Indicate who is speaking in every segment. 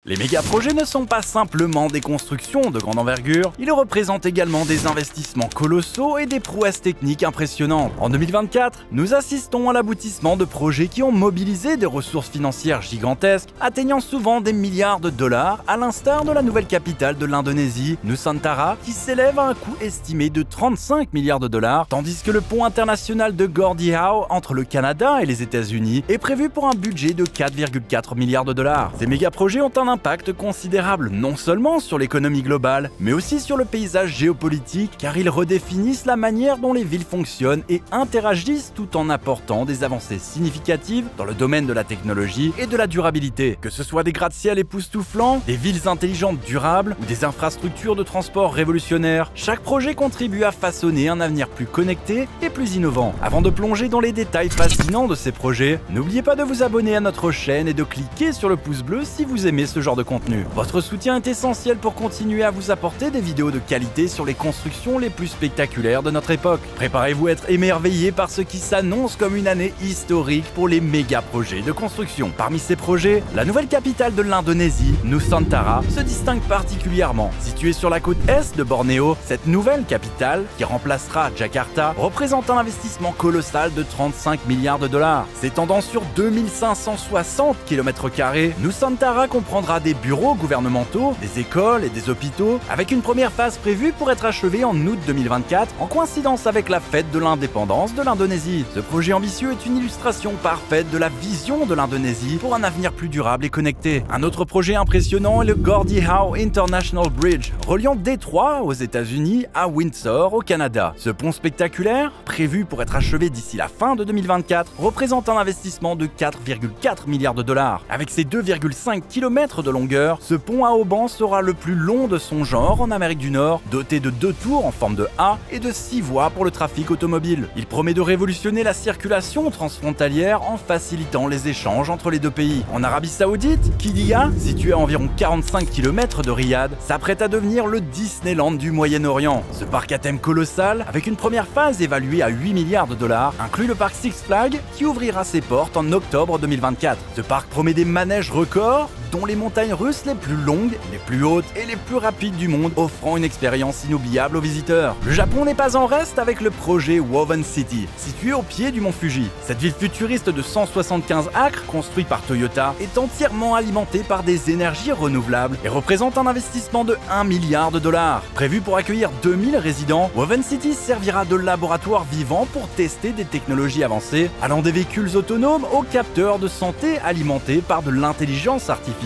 Speaker 1: Les méga-projets ne sont pas simplement des constructions de grande envergure, ils représentent également des investissements colossaux et des prouesses techniques impressionnantes. En 2024, nous assistons à l'aboutissement de projets qui ont mobilisé des ressources financières gigantesques, atteignant souvent des milliards de dollars, à l'instar de la nouvelle capitale de l'Indonésie, Nusantara, qui s'élève à un coût estimé de 35 milliards de dollars, tandis que le pont international de Gordie Howe entre le Canada et les États-Unis est prévu pour un budget de 4,4 milliards de dollars. Ces méga-projets ont un impact considérable non seulement sur l'économie globale, mais aussi sur le paysage géopolitique, car ils redéfinissent la manière dont les villes fonctionnent et interagissent tout en apportant des avancées significatives dans le domaine de la technologie et de la durabilité. Que ce soit des gratte-ciel époustouflants, des villes intelligentes durables ou des infrastructures de transport révolutionnaires, chaque projet contribue à façonner un avenir plus connecté et plus innovant. Avant de plonger dans les détails fascinants de ces projets, n'oubliez pas de vous abonner à notre chaîne et de cliquer sur le pouce bleu si vous aimez ce genre de contenu. Votre soutien est essentiel pour continuer à vous apporter des vidéos de qualité sur les constructions les plus spectaculaires de notre époque. Préparez-vous à être émerveillés par ce qui s'annonce comme une année historique pour les méga projets de construction. Parmi ces projets, la nouvelle capitale de l'Indonésie, Nusantara, se distingue particulièrement. Située sur la côte est de Bornéo, cette nouvelle capitale, qui remplacera Jakarta, représente un investissement colossal de 35 milliards de dollars. S'étendant sur 2560 km², Nusantara comprendra des bureaux gouvernementaux, des écoles et des hôpitaux, avec une première phase prévue pour être achevée en août 2024, en coïncidence avec la fête de l'indépendance de l'Indonésie. Ce projet ambitieux est une illustration parfaite de la vision de l'Indonésie pour un avenir plus durable et connecté. Un autre projet impressionnant est le Gordie Howe International Bridge, reliant Détroit aux États-Unis à Windsor au Canada. Ce pont spectaculaire, prévu pour être achevé d'ici la fin de 2024, représente un investissement de 4,4 milliards de dollars. Avec ses 2,5 km de longueur, ce pont à haubans sera le plus long de son genre en Amérique du Nord, doté de 2 tours en forme de A et de 6 voies pour le trafic automobile. Il promet de révolutionner la circulation transfrontalière en facilitant les échanges entre les deux pays. En Arabie Saoudite, Qiddiya, situé à environ 45 km de Riyad, s'apprête à devenir le Disneyland du Moyen-Orient. Ce parc à thème colossal, avec une première phase évaluée à 8 milliards de dollars, inclut le parc Six Flags qui ouvrira ses portes en octobre 2024. Ce parc promet des manèges records, dont les montagnes russes les plus longues, les plus hautes et les plus rapides du monde, offrant une expérience inoubliable aux visiteurs. Le Japon n'est pas en reste avec le projet Woven City, situé au pied du mont Fuji. Cette ville futuriste de 175 acres, construite par Toyota, est entièrement alimentée par des énergies renouvelables et représente un investissement de 1 milliard de dollars. Prévu pour accueillir 2000 résidents, Woven City servira de laboratoire vivant pour tester des technologies avancées, allant des véhicules autonomes aux capteurs de santé alimentés par de l'intelligence artificielle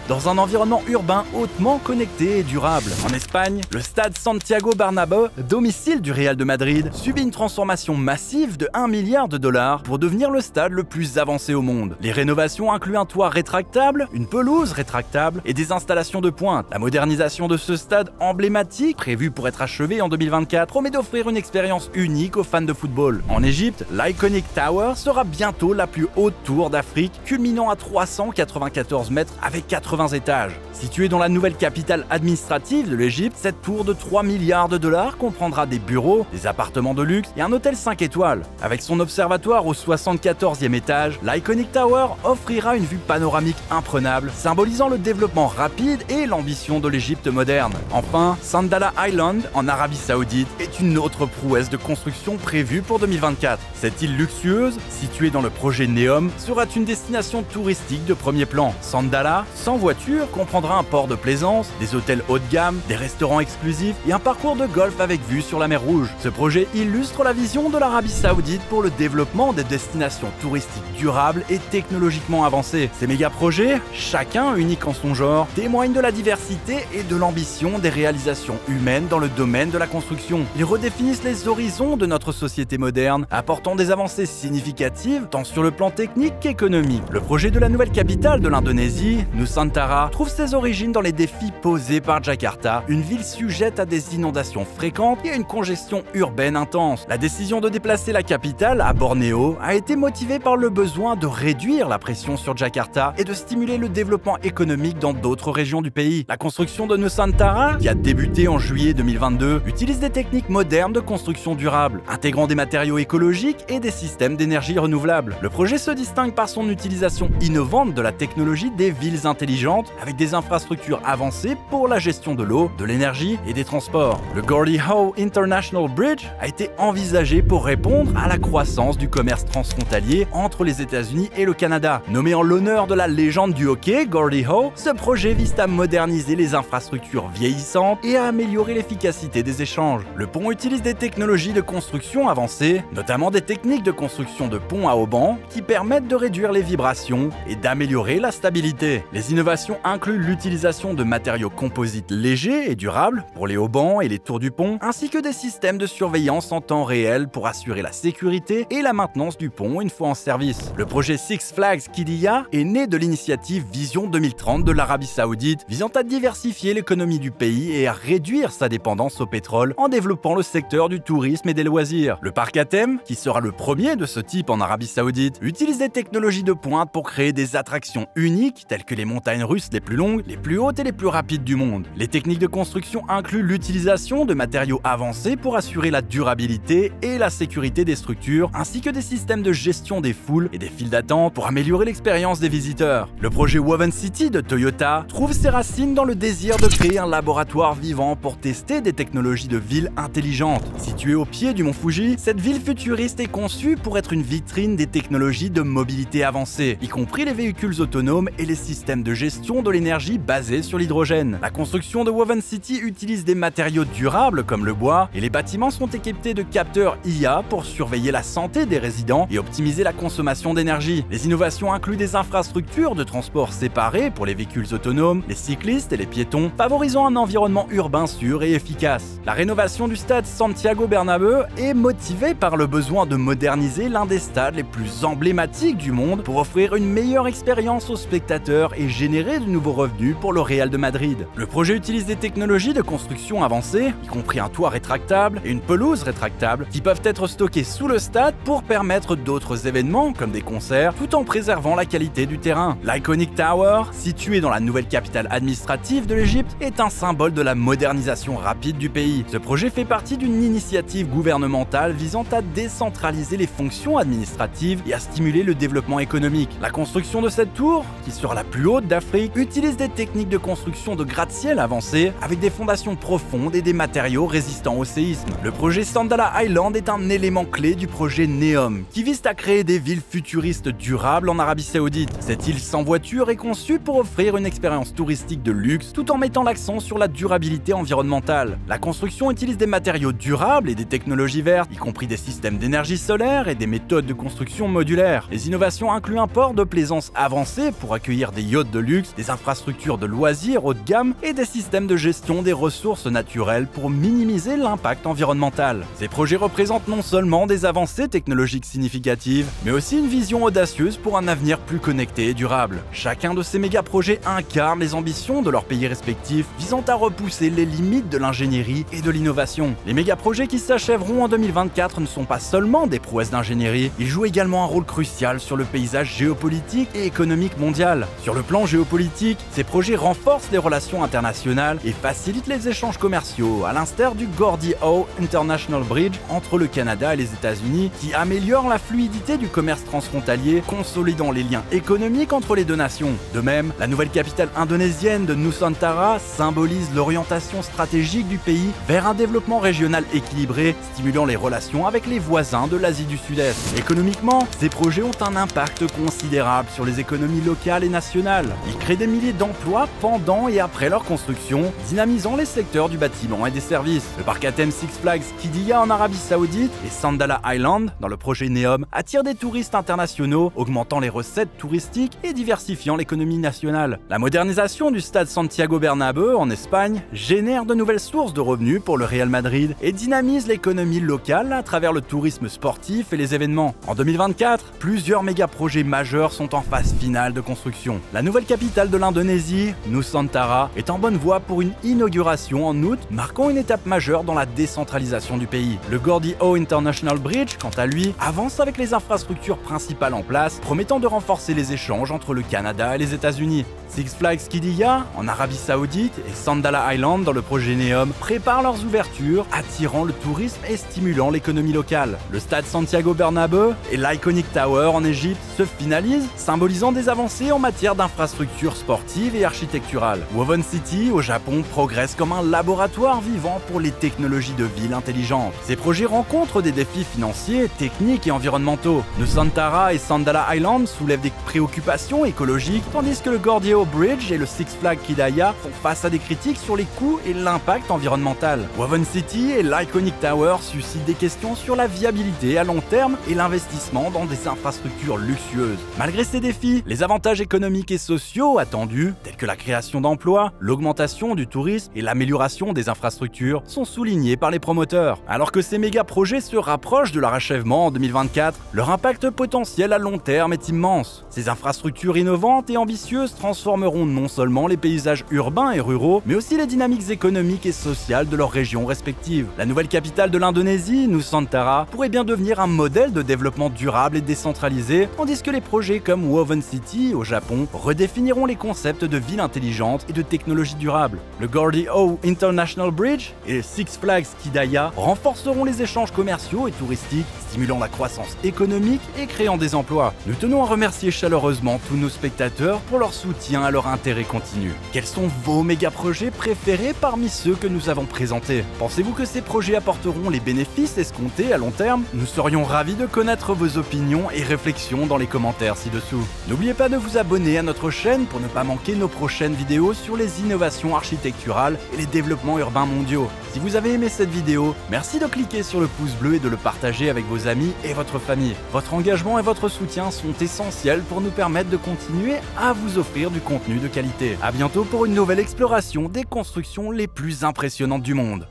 Speaker 1: dans un environnement urbain hautement connecté et durable. En Espagne, le stade Santiago Bernabéu, domicile du Real de Madrid, subit une transformation massive de 1 milliard de dollars pour devenir le stade le plus avancé au monde. Les rénovations incluent un toit rétractable, une pelouse rétractable et des installations de pointe. La modernisation de ce stade emblématique, prévu pour être achevé en 2024, promet d'offrir une expérience unique aux fans de football. En Égypte, l'Iconic Tower sera bientôt la plus haute tour d'Afrique, culminant à 394 mètres avec 80 étages. Située dans la nouvelle capitale administrative de l'Égypte, cette tour de 3 milliards de dollars comprendra des bureaux, des appartements de luxe et un hôtel 5 étoiles. Avec son observatoire au 74e étage, l'Iconic Tower offrira une vue panoramique imprenable, symbolisant le développement rapide et l'ambition de l'Égypte moderne. Enfin, Sandala Island, en Arabie Saoudite, est une autre prouesse de construction prévue pour 2024. Cette île luxueuse, située dans le projet Neom, sera une destination touristique de premier plan. Sandala, sans voiture, comprendra un port de plaisance, des hôtels haut de gamme, des restaurants exclusifs et un parcours de golf avec vue sur la mer Rouge. Ce projet illustre la vision de l'Arabie Saoudite pour le développement des destinations touristiques durables et technologiquement avancées. Ces méga projets, chacun unique en son genre, témoignent de la diversité et de l'ambition des réalisations humaines dans le domaine de la construction. Ils redéfinissent les horizons de notre société moderne, apportant des avancées significatives tant sur le plan technique qu'économique. Le projet de la nouvelle capitale de l'Indonésie, Nusantara, trouve ses origines dans les défis posés par Jakarta, une ville sujette à des inondations fréquentes et à une congestion urbaine intense. La décision de déplacer la capitale à Bornéo a été motivée par le besoin de réduire la pression sur Jakarta et de stimuler le développement économique dans d'autres régions du pays. La construction de Nusantara, qui a débuté en juillet 2022, utilise des techniques modernes de construction durable, intégrant des matériaux écologiques et des systèmes d'énergie renouvelables. Le projet se distingue par son utilisation innovante de la technologie des villes intelligentes intelligente avec des infrastructures avancées pour la gestion de l'eau, de l'énergie et des transports. Le Gordie Howe International Bridge a été envisagé pour répondre à la croissance du commerce transfrontalier entre les États-Unis et le Canada. Nommé en l'honneur de la légende du hockey, Gordie Howe, ce projet vise à moderniser les infrastructures vieillissantes et à améliorer l'efficacité des échanges. Le pont utilise des technologies de construction avancées, notamment des techniques de construction de ponts à haubans qui permettent de réduire les vibrations et d'améliorer la stabilité. Les innovations incluent l'utilisation de matériaux composites légers et durables pour les haubans et les tours du pont, ainsi que des systèmes de surveillance en temps réel pour assurer la sécurité et la maintenance du pont une fois en service. Le projet Six Flags Qiddiya est né de l'initiative Vision 2030 de l'Arabie Saoudite, visant à diversifier l'économie du pays et à réduire sa dépendance au pétrole en développant le secteur du tourisme et des loisirs. Le parc à thème, qui sera le premier de ce type en Arabie Saoudite, utilise des technologies de pointe pour créer des attractions uniques telles que les montagnes russes les plus longues, les plus hautes et les plus rapides du monde. Les techniques de construction incluent l'utilisation de matériaux avancés pour assurer la durabilité et la sécurité des structures, ainsi que des systèmes de gestion des foules et des files d'attente pour améliorer l'expérience des visiteurs. Le projet Woven City de Toyota trouve ses racines dans le désir de créer un laboratoire vivant pour tester des technologies de ville intelligentes. Située au pied du mont Fuji, cette ville futuriste est conçue pour être une vitrine des technologies de mobilité avancées, y compris les véhicules autonomes et les systèmes de gestion de l'énergie basés sur l'hydrogène. La construction de Woven City utilise des matériaux durables comme le bois et les bâtiments sont équipés de capteurs IA pour surveiller la santé des résidents et optimiser la consommation d'énergie. Les innovations incluent des infrastructures de transport séparées pour les véhicules autonomes, les cyclistes et les piétons, favorisant un environnement urbain sûr et efficace. La rénovation du stade Santiago Bernabéu est motivée par le besoin de moderniser l'un des stades les plus emblématiques du monde pour offrir une meilleure expérience aux spectateurs et générer de nouveaux revenus pour le Real de Madrid. Le projet utilise des technologies de construction avancées, y compris un toit rétractable et une pelouse rétractable, qui peuvent être stockées sous le stade pour permettre d'autres événements comme des concerts, tout en préservant la qualité du terrain. L'Iconic Tower, situé dans la nouvelle capitale administrative de l'Égypte, est un symbole de la modernisation rapide du pays. Ce projet fait partie d'une initiative gouvernementale visant à décentraliser les fonctions administratives et à stimuler le développement économique. La construction de cette tour, qui sera la plus haute d'Afrique, utilise des techniques de construction de gratte-ciel avancées avec des fondations profondes et des matériaux résistants au séisme. Le projet Sandala Island est un élément clé du projet NEOM, qui vise à créer des villes futuristes durables en Arabie Saoudite. Cette île sans voiture est conçue pour offrir une expérience touristique de luxe tout en mettant l'accent sur la durabilité environnementale. La construction utilise des matériaux durables et des technologies vertes, y compris des systèmes d'énergie solaire et des méthodes de construction modulaires. Les innovations incluent un port de plaisance avancé pour accueillir des yachts de luxe, des infrastructures de loisirs haut de gamme et des systèmes de gestion des ressources naturelles pour minimiser l'impact environnemental. Ces projets représentent non seulement des avancées technologiques significatives, mais aussi une vision audacieuse pour un avenir plus connecté et durable. Chacun de ces méga-projets incarne les ambitions de leurs pays respectifs, visant à repousser les limites de l'ingénierie et de l'innovation. Les méga-projets qui s'achèveront en 2024 ne sont pas seulement des prouesses d'ingénierie, ils jouent également un rôle crucial sur le paysage géopolitique et économique mondial. Sur le plan géopolitique, ces projets renforcent les relations internationales et facilitent les échanges commerciaux, à l'instar du Gordie Howe International Bridge entre le Canada et les États-Unis, qui améliore la fluidité du commerce transfrontalier, consolidant les liens économiques entre les deux nations. De même, la nouvelle capitale indonésienne de Nusantara symbolise l'orientation stratégique du pays vers un développement régional équilibré, stimulant les relations avec les voisins de l'Asie du Sud-Est. Économiquement, ces projets ont un impact considérable sur les économies locales et nationales. Ils créent des milliers d'emplois pendant et après leur construction, dynamisant les secteurs du bâtiment et des services. Le parc à thème Six Flags Qiddiya en Arabie Saoudite et Sandala Island dans le projet NEOM attirent des touristes internationaux, augmentant les recettes touristiques et diversifiant l'économie nationale. La modernisation du stade Santiago Bernabéu en Espagne génère de nouvelles sources de revenus pour le Real Madrid et dynamise l'économie locale à travers le tourisme sportif et les événements. En 2024, plusieurs méga-projets majeurs sont en phase finale de construction. La nouvelle capitale de l'Indonésie, Nusantara, est en bonne voie pour une inauguration en août, marquant une étape majeure dans la décentralisation du pays. Le Gordie Howe International Bridge, quant à lui, avance avec les infrastructures principales en place, promettant de renforcer les échanges entre le Canada et les États-Unis. Six Flags Qiddiya en Arabie Saoudite et Sandala Island dans le projet NEOM préparent leurs ouvertures, attirant le tourisme et stimulant l'économie locale. Le stade Santiago Bernabéu et l'Iconic Tower en Égypte se finalisent, symbolisant des avancées en matière d'infrastructure infrastructures sportives et architecturales. Woven City, au Japon, progresse comme un laboratoire vivant pour les technologies de ville intelligentes. Ces projets rencontrent des défis financiers, techniques et environnementaux. Nusantara et Sandala Island soulèvent des préoccupations écologiques, tandis que le Gordeo Bridge et le Six Flags Kidaya font face à des critiques sur les coûts et l'impact environnemental. Woven City et l'Iconic Tower suscitent des questions sur la viabilité à long terme et l'investissement dans des infrastructures luxueuses. Malgré ces défis, les avantages économiques et sociaux attendus, tels que la création d'emplois, l'augmentation du tourisme et l'amélioration des infrastructures, sont soulignés par les promoteurs. Alors que ces méga-projets se rapprochent de leur achèvement en 2024, leur impact potentiel à long terme est immense. Ces infrastructures innovantes et ambitieuses transformeront non seulement les paysages urbains et ruraux, mais aussi les dynamiques économiques et sociales de leurs régions respectives. La nouvelle capitale de l'Indonésie, Nusantara, pourrait bien devenir un modèle de développement durable et décentralisé, tandis que les projets comme Woven City au Japon redéfiniront les concepts de ville intelligente et de technologie durable. Le Gordeo International Bridge et le Six Flags Kidaya renforceront les échanges commerciaux et touristiques, stimulant la croissance économique et créant des emplois. Nous tenons à remercier chaleureusement tous nos spectateurs pour leur soutien à leur intérêt continu. Quels sont vos méga-projets préférés parmi ceux que nous avons présentés? Pensez-vous que ces projets apporteront les bénéfices escomptés à long terme? Nous serions ravis de connaître vos opinions et réflexions dans les commentaires ci-dessous. N'oubliez pas de vous abonner à notre chaîne pour ne pas manquer nos prochaines vidéos sur les innovations architecturales et les développements urbains mondiaux. Si vous avez aimé cette vidéo, merci de cliquer sur le pouce bleu et de le partager avec vos amis et votre famille. Votre engagement et votre soutien sont essentiels pour nous permettre de continuer à vous offrir du contenu de qualité. À bientôt pour une nouvelle exploration des constructions les plus impressionnantes du monde.